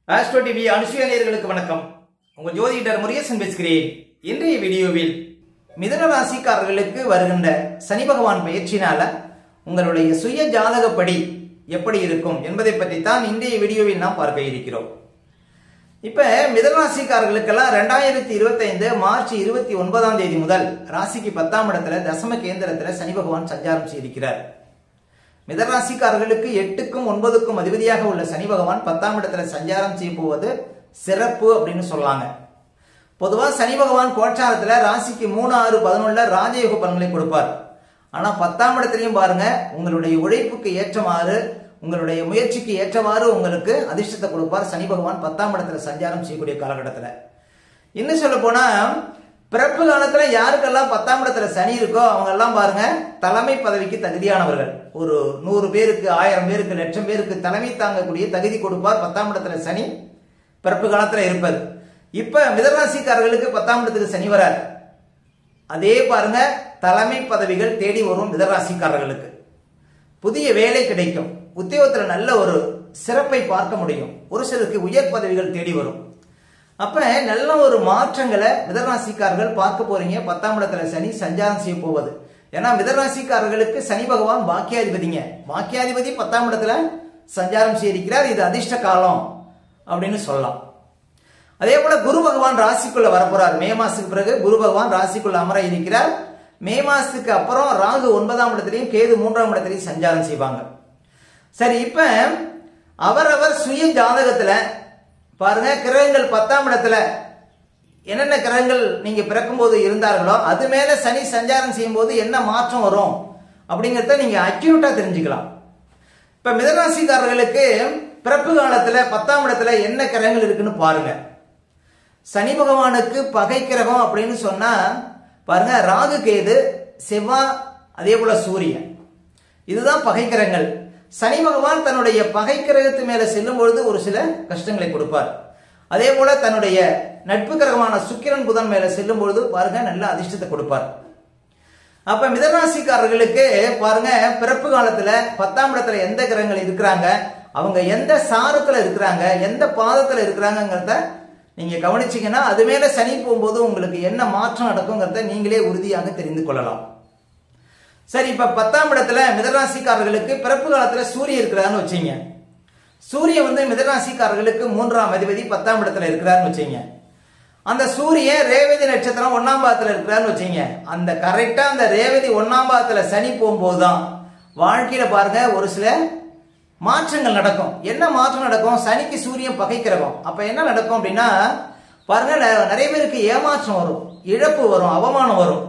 Astro TV Anusuya நேயர்களுக்கு வணக்கம். உங்கள் ஜோதிடர் முருகேசன் பேசுகிறேன். இன்றைய வீடியோவில் மிதுன ராசிக்காரர்களுக்கு வருகின்ற சனி பகவான் பயிற்சினால உங்களுடைய சுய ஜாதகப்படி எப்படி இருக்கும் என்பதை பற்றி தான் இன்றைய வீடியோவில் நாம் பார்க்க இருக்கிறோம். இப்ப மிதுன ராசிக்காரர்களுக்கெல்லாம் 2025 மார்ச் 29 முதல் ராசிக்கு 10ஆம் இடத்துல தசம கேந்திரத்துல சனி பகவான் சஞ்சாரம் செய்திருக்கிறார். மிதராசிக்காரர்களுக்கு 8க்கும் 9க்கும் அதிபதியாக உள்ள சனி பகவான் 10ஆம் இடத்துல சஞ்சாரம் செய்ய போவது சிறப்பு அப்படின்னு சொல்லாங்க. பொதுவா சனி பகவான் கோச்சாரத்துல ராசிக்கு 3, 6, 11 ராஜயோக பலன்களை கொடுப்பார். ஆனா 10ஆம் இடத்துலயும் பாருங்க, உங்களுடைய உழைப்புக்கு ஏற்றவாறு உங்களுடைய முயற்சிக்கு ஏற்றவாறு உங்களுக்கு அதிர்ஷ்டத்தை கொடுப்பார் சனி பகவான் 10ஆம் இடத்துல சஞ்சாரம் செய்யக்கூடிய காலகட்டத்துல. இன்னும் சொல்ல போனா பிறப்பு காலத்துல யாருக்கெல்லாம் 10ஆம் இடத்துல சனி இருக்கோ அவங்க எல்லாம் பாருங்க தலைமை பதவிக்கு தகுதியானவர்கள். ஒரு 100 பேருக்கு, 1000 பேருக்கு, 1,00,000 பேருக்கு தலைமை தாங்கக்கூடிய தகுதி கொடுப்பார் 10ஆம் இடத்துல சனி பிறப்பு காலத்துல இருப்பது. இப்ப மிதராசிக்காரர்களுக்கு 10ஆம் இடத்துக்கு சனி வரார். அதே பாருங்க தலைமை பதவிகள் தேடி வரும் மிதராசிக்காரர்களுக்கு. புதிய வேலை கிடைக்கும், உத்தியோகத்துல நல்ல ஒரு சிறப்பை பார்க்க முடியும், ஒரு சிலருக்கு உயர் பதவிகள் தேடி வரும். அப்ப நல்ல ஒரு மாற்றங்களை மிதராசிக்காரர்கள் பார்க்க போறீங்க 10ஆம் இடத்துல சனி சஞ்சாரம் செய்ய போவது. ஏன்னா மிதராசிக்காரர்களுக்கு சனி பகவான் பாக்கியாதிபதிங்க. பாக்கியாதிபதி 10ஆம் இடத்துல சஞ்சாரம் செய்திருக்கிறார். இது அதிர்ஷ்ட காலம் அப்படின்னு சொல்லலாம். அதே போல குரு பகவான் ராசிக்குள்ள வரப்போறார். மே மாசத்துக்கு பிறகு குரு பகவான் ராசிக்குள்ள அமர இருக்கிறார். மே மாசத்துக்கு அப்புறம் ராகு 9ஆம் இடத்திலையும் கேது 3ஆம் இடத்திலையும் சஞ்சாரம் செய்வாங்க. சரி, இப்ப அவரவர் சுய ஜாதகத்துல பாருங்க கிரகங்கள் 10ஆம் இடத்துல என்னென்ன கிரகங்கள் நீங்க பிறக்கும் போது இருந்தார்களோ அது மேல சனி சஞ்சாரம் செய்யும் போது என்ன மாற்றம் வரும் அப்படிங்கறத நீங்க அக்யூரேட்டா தெரிஞ்சுக்கலாம். இப்ப மிதராசிக்காரர்களுக்கு பிறப்பு காலத்துல 10ஆம் இடத்துல என்ன கிரகங்கள் இருக்குன்னு பாருங்க. சனி பகவானுக்கு பகை கிரகம் அப்படின்னு சொன்னா பாருங்க ராகு, கேது, செவ்வாய், அதே போல சூரியன், இதுதான் பகை கிரகங்கள். சனி பகவான் தன்னுடைய பகை கிரகத்து மேல செல்லும் பொழுது ஒரு சில கஷ்டங்களை கொடுப்பார். அதே போல தன்னுடைய நட்பு கிரகமான சுக்கிரன், புதன் மேல செல்லும் பொழுது பாருங்க நல்ல அதிர்ஷ்டத்தை கொடுப்பார். அப்ப மிதராசிக்காரர்களுக்கு பாருங்க பிறப்பு காலத்துல 10ஆம் இடத்துல எந்த கிரகங்கள் இருக்கிறாங்க, அவங்க எந்த சாரத்துல இருக்கிறாங்க, எந்த பாதத்துல இருக்கிறாங்கிறத நீங்க கவனிச்சீங்கன்னா அது மேல சனி போகும்போது உங்களுக்கு என்ன மாற்றம் நடக்குங்கிறத நீங்களே உறுதியாக தெரிந்து கொள்ளலாம். சரி, இப்ப 10ஆம் இடத்துல மிதராசிக்காரர்களுக்கு பிறப்பு காலத்துல சூரியன் இருக்கிறான்னு வச்சீங்க. சூரியன் வந்து மிதராசிக்காரர்களுக்கு 3ஆம் அதிபதி 10ஆம் இடத்துல இருக்கிறான்னு வச்சீங்க. அந்த சூரியன் ரேவதி நட்சத்திரம் 1ஆம் பாதத்துல இருக்கிறான்னு வச்சீங்க. அந்த கரெக்டா அந்த ரேவதி 1ஆம் பாதத்துல சனி போகும்போதுதான் வாழ்க்கையில பாருங்க ஒரு சில மாற்றங்கள் நடக்கும். என்ன மாற்றம் நடக்கும்? சனிக்கு சூரியன் பகை கிரகம். அப்ப என்ன நடக்கும் அப்படின்னா பாருங்க நிறைய பேருக்கு ஏமாற்றம் வரும், இழப்பு வரும், அவமானம் வரும்.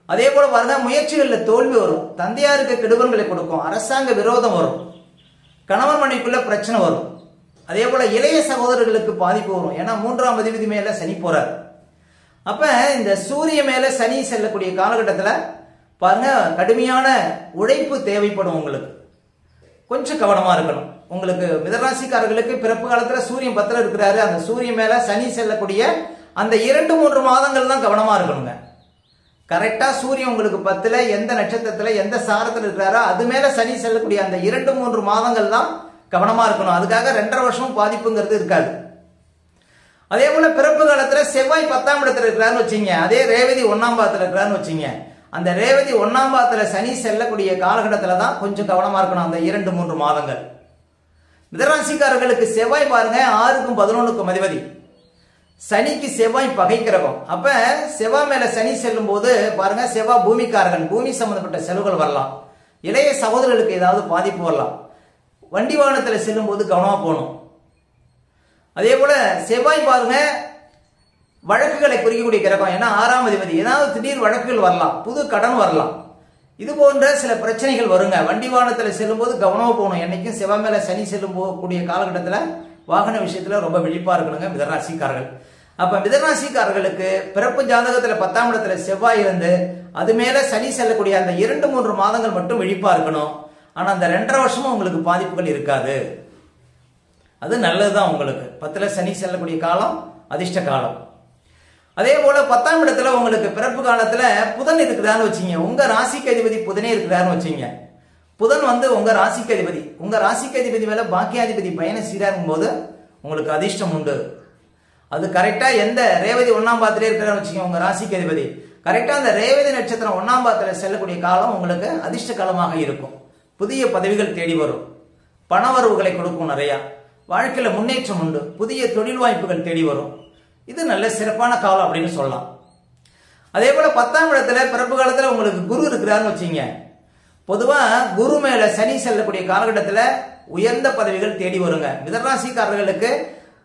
அதே போல பாருங்க முயற்சிகள்ல தோல்வி வரும், தந்தையாருக்கு கெடுபல்களை கொடுக்கும், அரசாங்க விரோதம் வரும், கணவன் மனைவிக்குள்ள பிரச்சனை வரும். அதே போல இளைய சகோதரர்களுக்கு பாதிப்பு வரும். ஏன்னா 3ஆம் அதிபதி மேல சனி போறார். அப்ப இந்த சூரிய மேல சனி செல்லக்கூடிய காலகட்டத்துல பாருங்க கடுமையான உழைப்பு தேவைப்படும். உங்களுக்கு கொஞ்சம் கவனமா இருக்கணும். உங்களுக்கு மிதராசிக்காரர்களுக்கு பிறப்பு காலத்துல சூரியன் 10ல இருக்கிறாரு. அந்த சூரியன் மேல சனி செல்லக்கூடிய அந்த 2-3 மாதங்கள் தான் கவனமா இருக்கணுங்க. கரெக்டா சூரியன் உங்களுக்கு 10ல எந்த நட்சத்திரத்துல எந்த சாரத்துல இருக்கிறாரோ அது மேல சனி செல்லக்கூடிய அந்த 2-3 மாதங்கள் தான் கவனமா இருக்கணும். அதுக்காக 2.5 வருஷம் பாதிப்புங்கிறது இருக்காது. அதே போல பிறப்பு காலத்துல செவ்வாய் 10ஆம் இடத்துல இருக்கிறான்னு வச்சீங்க. அதே ரேவதி 1ஆம் பாதத்துல இருக்கிறான்னு வச்சீங்க. அந்த ரேவதி 1ஆம் பாதத்துல சனி செல்லக்கூடிய காலகட்டத்துல தான் கொஞ்சம் கவனமா இருக்கணும் அந்த 2-3 மாதங்கள். மிதராசிக்காரர்களுக்கு செவ்வாய் பாருங்க 6க்கும் 11க்கும் அதிபதி. சனிக்கு செவ்வாய் பகை கிரகம். அப்ப செவ்வாய் மேல சனி செல்லும் போது பாருங்க செவ்வாய் பூமிக்காரகன், பூமி சம்பந்தப்பட்ட செலவுகள் வரலாம், இளைய சகோதரர்களுக்கு ஏதாவது பாதிப்பு வரலாம், வண்டி வாகனத்துல செல்லும் போது கவனமா போகணும். அதே போல செவ்வாய் பாருங்க வழக்குகளை குறிக்கக்கூடிய கிரகம். ஏன்னா 6ஆம் அதிபதி, ஏதாவது திடீர் வழக்குகள் வரலாம், புது கடன் வரலாம், இது போன்ற சில பிரச்சனைகள் வருங்க. வண்டி வாகனத்துல செல்லும் போது கவனமா போகணும். என்னைக்கும் செவ்வாய் மேல சனி செல்லும் போகக்கூடிய காலகட்டத்துல வாகன விஷயத்துல ரொம்ப விழிப்பா இருக்கணுங்க மிதராசிக்காரர்கள். அப்ப மிதராசிக்காரர்களுக்கு பிறப்பு ஜாதகத்துல 10ஆம் இடத்துல செவ்வாய் இருந்து அது மேல சனி செல்லக்கூடிய அந்த 2-3 மாதங்கள் மட்டும் விழிப்பா இருக்கணும். ஆனா அந்த 2.5 வருஷமும் உங்களுக்கு பாதிப்புகள் இருக்காது. அது நல்லதுதான். உங்களுக்கு 10ல சனி செல்லக்கூடிய காலம் அதிர்ஷ்ட காலம். அதே போல 10ஆம் இடத்துல உங்களுக்கு பிறப்பு காலத்துல புதன் இருக்குதான்னு வச்சீங்க. உங்க ராசிக்கு அதிபதி புதனே இருக்குதான்னு வச்சீங்க. புதன் வந்து உங்க ராசிக்கு அதிபதி. உங்க ராசிக்கு அதிபதி மேல பாக்கியாதிபதி பயணம் செய்யும் போது உங்களுக்கு அதிர்ஷ்டம் உண்டு. அது கரெக்டா எந்த ரேவதி 1ஆம் பாதத்திலே இருக்கிறான்னு வச்சுக்கோங்க, உங்க ராசிக்கு அதிபதி கரெக்டா அந்த ரேவதி நட்சத்திரம் 1ஆம் பாதத்துல செல்லக்கூடிய காலம் உங்களுக்கு அதிர்ஷ்ட காலமாக இருக்கும். புதிய பதவிகள் தேடி வரும், பணவரவுகளை கொடுக்கும், நிறைய வாழ்க்கையில முன்னேற்றம் உண்டு, புதிய தொழில் வாய்ப்புகள் தேடி வரும். இது நல்ல சிறப்பான காலம் அப்படின்னு சொல்லலாம். அதே போல 10ஆம் இடத்துல பிறப்பு காலத்துல உங்களுக்கு குரு இருக்கிறாருன்னு வச்சுங்க, பொதுவா குரு மேல சனி செல்லக்கூடிய காலகட்டத்தில் உயர்ந்த பதவிகள் தேடி வருங்க. மிதராசிக்காரர்களுக்கு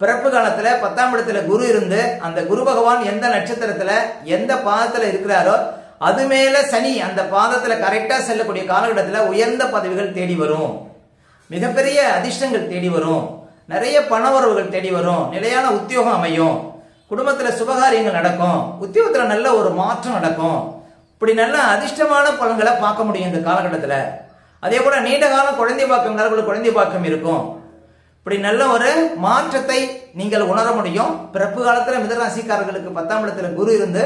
பிறப்பு காலத்துல 10ஆம் இடத்துல குரு இருந்து அந்த குரு பகவான் எந்த நட்சத்திரத்துல எந்த பாதத்துல இருக்கிறாரோ அது மேல சனி அந்த பாதத்துல கரெக்டா செல்லக்கூடிய காலகட்டத்தில் உயர்ந்த பதவிகள் தேடி வரும், மிகப்பெரிய அதிர்ஷ்டங்கள் தேடி வரும், நிறைய பணவரவுகள் தேடி வரும், நிலையான உத்தியோகம் அமையும், குடும்பத்துல சுபகாரியங்கள் நடக்கும், உத்தியோகத்துல நல்ல ஒரு மாற்றம் நடக்கும். இப்படி நல்ல அதிர்ஷ்டமான பலன்களை பார்க்க முடியும் இந்த காலகட்டத்தில். அதே போல நீண்ட காலம் குழந்தை பாக்கம் நபர்களுக்கு குழந்தை பாக்கம் இருக்கும். இப்படி நல்ல ஒரு மாற்றத்தை நீங்கள் உணர முடியும். பிறப்பு காலத்துல மிதராசிக்காரர்களுக்கு 10ஆம் இடத்துல குரு இருந்து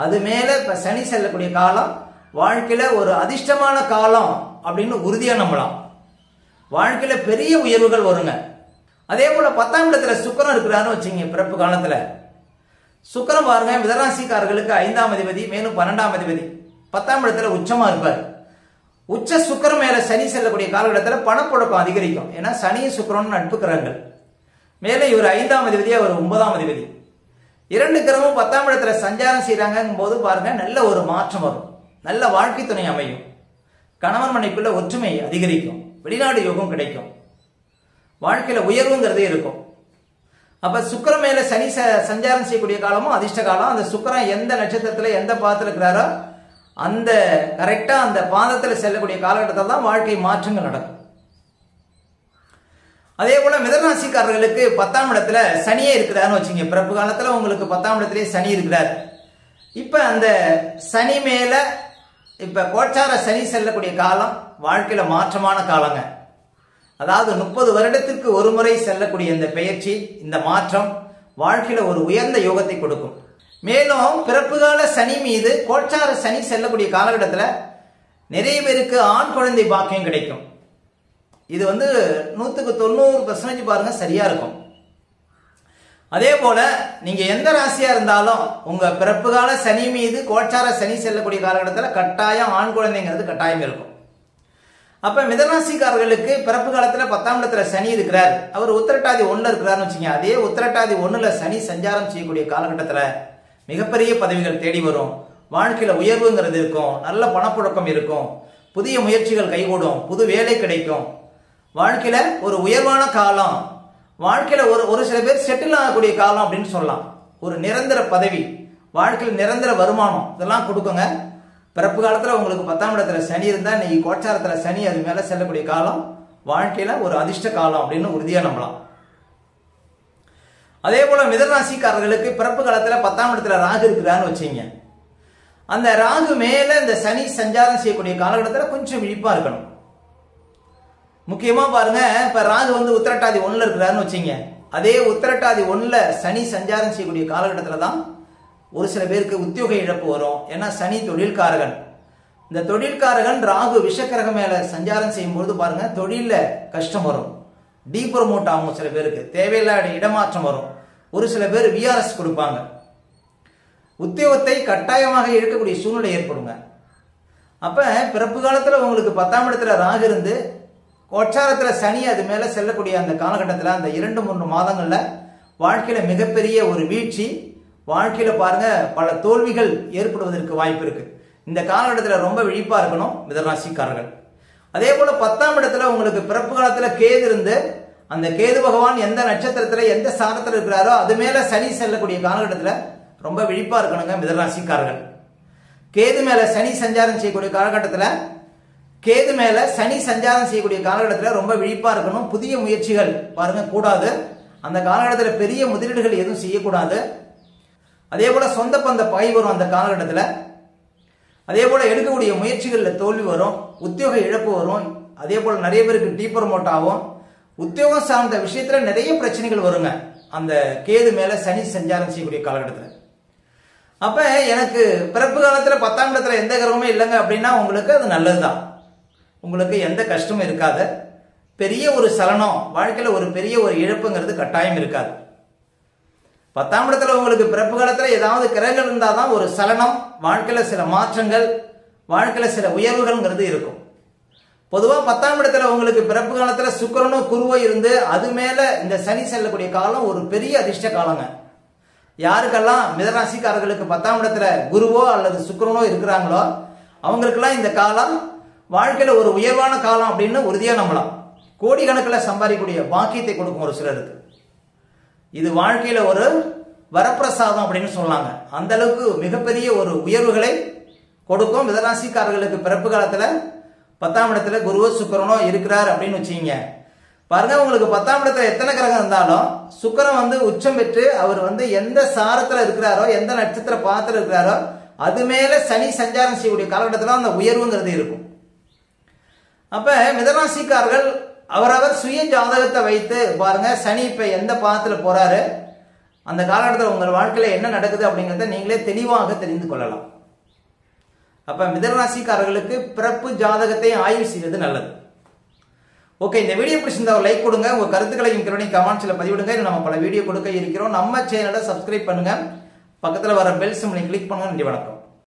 அது மேல இப்ப சனி செல்லக்கூடிய காலம் வாழ்க்கையில ஒரு அதிர்ஷ்டமான காலம் அப்படின்னு உறுதியா நம்பலாம். வாழ்க்கையில பெரிய உயர்வுகள் வருங்க. அதே போல 10ஆம் இடத்துல சுக்கிரன் இருக்கிறான்னு வச்சுங்க, பிறப்பு காலத்துல சுக்கிரன் பாருங்க மிதராசிக்காரர்களுக்கு 5ஆம் அதிபதி மேலும் 12ஆம் அதிபதி 10ஆம் இடத்துல உச்சமா இருப்பார். உச்ச சுக்கிரன் மேல சனி செல்லக்கூடிய காலகட்டத்தில் பணப்புழக்கம் அதிகரிக்கும். ஏன்னா சனி சுக்கிரன் நட்பு கிரகங்கள், மேலே இவர் 5ஆம் அதிபதி, அவர் 9ஆம் அதிபதி, 2 கிரகமும் 10ஆம் இடத்துல சஞ்சாரம் செய்யறாங்க போது பாருங்க நல்ல ஒரு மாற்றம் வரும், நல்ல வாழ்க்கை துணை அமையும், கணவன் மனைக்குள்ள ஒற்றுமை அதிகரிக்கும், வெளிநாடு யோகம் கிடைக்கும், வாழ்க்கையில உயர்வுங்கிறதே இருக்கும். அப்ப சுக்கிரன் மேல சனி சஞ்சாரம் செய்யக்கூடிய காலமும் அதிர்ஷ்ட காலம். அந்த சுக்கிரன் எந்த நட்சத்திரத்துல எந்த பாதத்துல இருக்கிறாரோ அந்த கரெக்டா அந்த பாதத்துல செல்லக்கூடிய காலகட்டத்தில் தான் வாழ்க்கை மாற்றங்கள் நடக்கும். அதே போல மிதராசிக்காரர்களுக்கு 10ஆம் இடத்துல சனியே இருக்கிறாருன்னு வச்சுங்க, பிறப்பு காலத்துல உங்களுக்கு 10ஆம் இடத்திலே சனி இருக்கிறார். இப்ப அந்த சனி மேல இப்ப கோச்சார சனி செல்லக்கூடிய காலம் வாழ்க்கையில மாற்றமான காலங்க. அதாவது 30 வருடத்திற்கு ஒரு முறை செல்லக்கூடிய இந்த பெயர்ச்சி, இந்த மாற்றம் வாழ்க்கையில ஒரு உயர்ந்த யோகத்தை கொடுக்கும். மேலும் பிறப்பு கால சனி மீது கோச்சார சனி செல்லக்கூடிய காலகட்டத்தில் நிறைய பேருக்கு ஆண் குழந்தை பாக்கியம் கிடைக்கும். இது 100க்கு 90% பாருங்க சரியா இருக்கும். அதே போல நீங்க எந்த ராசியா இருந்தாலும் உங்க பிறப்பு கால சனி மீது கோச்சார சனி செல்லக்கூடிய காலகட்டத்தில் கட்டாயம் ஆண் குழந்தைங்கிறது கட்டாயம் இருக்கும். அப்ப மிதராசிக்காரர்களுக்கு பிறப்பு காலத்துல 10ஆம் இடத்துல சனி இருக்கிறார், அவர் உத்திரட்டாதி 1ல இருக்கிறார்னு வச்சுங்க, அதே உத்திரட்டாதி 1ல சனி சஞ்சாரம் செய்யக்கூடிய காலகட்டத்துல மிகப்பெரிய பதவிகள் தேடி வரும், வாழ்க்கையில உயர்வுங்கிறது இருக்கும், நல்ல பணப்புழக்கம் இருக்கும், புதிய முயற்சிகள் கைகூடும், புது வேலை கிடைக்கும், வாழ்க்கையில ஒரு உயர்வான காலம், வாழ்க்கையில ஒரு சில பேர் செட்டில் ஆகக்கூடிய காலம் அப்படின்னு சொல்லலாம். ஒரு நிரந்தர பதவி, வாழ்க்கையில் நிரந்தர வருமானம் இதெல்லாம் கொடுக்குங்க. பிறப்பு காலத்துல உங்களுக்கு 10ஆம் இடத்துல சனி இருந்தா இன்னைக்கு கோச்சாரத்துல சனி அது மேல செல்லக்கூடிய காலம் வாழ்க்கையில ஒரு அதிர்ஷ்ட காலம் அப்படின்னு உறுதியா நம்பலாம். அதே போல மிதராசிக்காரர்களுக்கு பிறப்பு காலத்துல 10ஆம் இடத்துல ராகு இருக்கிறான்னு வச்சுங்க, அந்த ராகு மேல இந்த சனி சஞ்சாரம் செய்யக்கூடிய காலகட்டத்தில் கொஞ்சம் விழிப்பா இருக்கணும். முக்கியமா பாருங்க, இப்ப ராகு உத்திரட்டாதி 1ல இருக்கிறாருன்னு வச்சுங்க, அதே உத்திரட்டாதி 1ல சனி சஞ்சாரம் செய்யக்கூடிய காலகட்டத்துல தான் ஒரு சில பேருக்கு உத்தியோக இழப்பு வரும். ஏன்னா சனி தொழில்காரகன், இந்த தொழில்காரகன் ராகு விஷக்கிரக மேல சஞ்சாரம் செய்யும் பொழுது பாருங்க தொழில கஷ்டம் வரும், டீப்ரமோட் ஆகும், சில பேருக்கு தேவையில்லாத இடமாற்றம் வரும், ஒரு சில பேர் விஆர்எஸ் கொடுப்பாங்க, உத்தியோகத்தை கட்டாயமாக இழக்கக்கூடிய சூழ்நிலை ஏற்படுங்க. அப்ப பிறப்பு காலத்துல உங்களுக்கு 10ஆம் இடத்துல ராகு இருந்து கோச்சாரத்துல சனி அது மேல செல்லக்கூடிய அந்த காலகட்டத்தில் அந்த 2-3 மாதங்கள்ல வாழ்க்கையில மிகப்பெரிய ஒரு வீழ்ச்சி, வாழ்க்கையில பாருங்க பல தோல்விகள் ஏற்படுவதற்கு வாய்ப்பு இருக்கு. இந்த காலகட்டத்தில் ரொம்ப விழிப்பா இருக்கணும் மிதராசிக்காரர்கள். அதே போல 10ஆம் இடத்துல உங்களுக்கு பிறப்பு காலத்துல கேது இருந்து அந்த கேது பகவான் எந்த நட்சத்திரத்துல எந்த ஸ்தானத்துல இருக்கிறாரோ அது மேல சனி செல்லக்கூடிய காலகட்டத்தில் ரொம்ப விழிப்பா இருக்கணுங்க மிதராசிக்காரர்கள். கேது மேல சனி சஞ்சாரம் செய்யக்கூடிய காலகட்டத்தில் ரொம்ப விழிப்பா இருக்கணும். புதிய முயற்சிகள் பாருங்க கூடாது, அந்த காலகட்டத்தில் பெரிய முதலீடுகள் எதுவும் செய்யக்கூடாது. அதே போல சொந்த பந்த பகை வரும் அந்த காலகட்டத்தில். அதே போல எடுக்கக்கூடிய முயற்சிகளில் தோல்வி வரும், உத்தியோக இழப்பு வரும். அதே போல நிறைய பேருக்கு டீப்ரமோட் ஆகும், உத்தியோகம் சார்ந்த விஷயத்துல நிறைய பிரச்சனைகள் வருங்க அந்த கேது மேல சனி சஞ்சாரம் செய்யக்கூடிய காலகட்டத்தில். அப்ப எனக்கு பிறப்பு காலத்துல 10ஆம் இடத்துல எந்த கிரகமே இல்லைங்க அப்படின்னா உங்களுக்கு அது நல்லதுதான், உங்களுக்கு எந்த கஷ்டமும் இருக்காது, பெரிய ஒரு சலனம், வாழ்க்கையில ஒரு பெரிய ஒரு இழப்புங்கிறது கட்டாயம் இருக்காது. 10ஆம் இடத்துல உங்களுக்கு பிறப்பு காலத்துல ஏதாவது கிரகங்கள் இருந்தாதான் ஒரு சலனம், வாழ்க்கையில சில மாற்றங்கள், வாழ்க்கையில சில உயர்வுகள்ங்கிறது இருக்கும். பொதுவா 10ஆம் இடத்துல உங்களுக்கு பிறப்பு காலத்துல சுக்கிரனோ குருவோ இருந்து அது மேல இந்த சனி செல்லக்கூடிய காலம் ஒரு பெரிய அதிர்ஷ்ட காலங்க. யாருக்கெல்லாம் மிதராசிக்காரர்களுக்கு 10ஆம் இடத்துல குருவோ அல்லது சுக்கிரனோ இருக்கிறாங்களோ அவங்களுக்கெல்லாம் இந்த காலம் வாழ்க்கையில ஒரு உயர்வான காலம் அப்படின்னு உறுதியா நம்பலாம். கோடிக்கணக்கில் சம்பாதிக்கக்கூடிய பாக்கியத்தை கொடுக்கும் ஒரு சிலருக்கு. இது வாழ்க்கையில ஒரு வரப்பிரசாதம் அப்படின்னு சொல்லாங்க. அந்த அளவுக்கு மிகப்பெரிய ஒரு உயர்வுகளை கொடுக்கும். மிதராசிக்காரர்களுக்கு பிறப்பு காலத்துல 10ஆம் இடத்துல குருவோ சுக்கிரனோ இருக்கிறார் அப்படின்னு வச்சுக்கீங்க. பாருங்க, உங்களுக்கு 10ஆம் இடத்துல எத்தனை கிரகம் இருந்தாலும் சுக்கிரன் உச்சம் பெற்று அவர் எந்த சாரத்துல இருக்கிறாரோ, எந்த நட்சத்திர பாதத்துல இருக்கிறாரோ அது மேல சனி சஞ்சாரம் செய்யக்கூடிய காலகட்டத்தில் அந்த உயர்வுங்கிறது இருக்கும். அப்ப மிதராசிக்காரர்கள் அவரவர் சுய ஜாதகத்தை வைத்து பாருங்க, சனி இப்ப எந்த பாதத்துல போறாரு, அந்த காலகட்டத்தில் உங்கள் வாழ்க்கையில என்ன நடக்குது அப்படிங்கிறத நீங்களே தெளிவாக தெரிந்து கொள்ளலாம். அப்ப மிதராசிக்காரர்களுக்கு பிறப்பு ஜாதகத்தை ஆய்வு செய்வது நல்லது. ஓகே, இந்த வீடியோ பிடிச்சிருந்தா ஒரு லைக் கொடுங்க. உங்க கருத்துக்களையும் கமெண்ட்ஸ்ல பதிவிடுங்க. நம்ம பல வீடியோ கொடுக்க இருக்கிறோம். நம்ம சேனலை சப்ஸ்கிரைப் பண்ணுங்க. பக்கத்துல வர பெல் சிம்பலை கிளிக் பண்ணுங்க. நன்றி, வணக்கம்.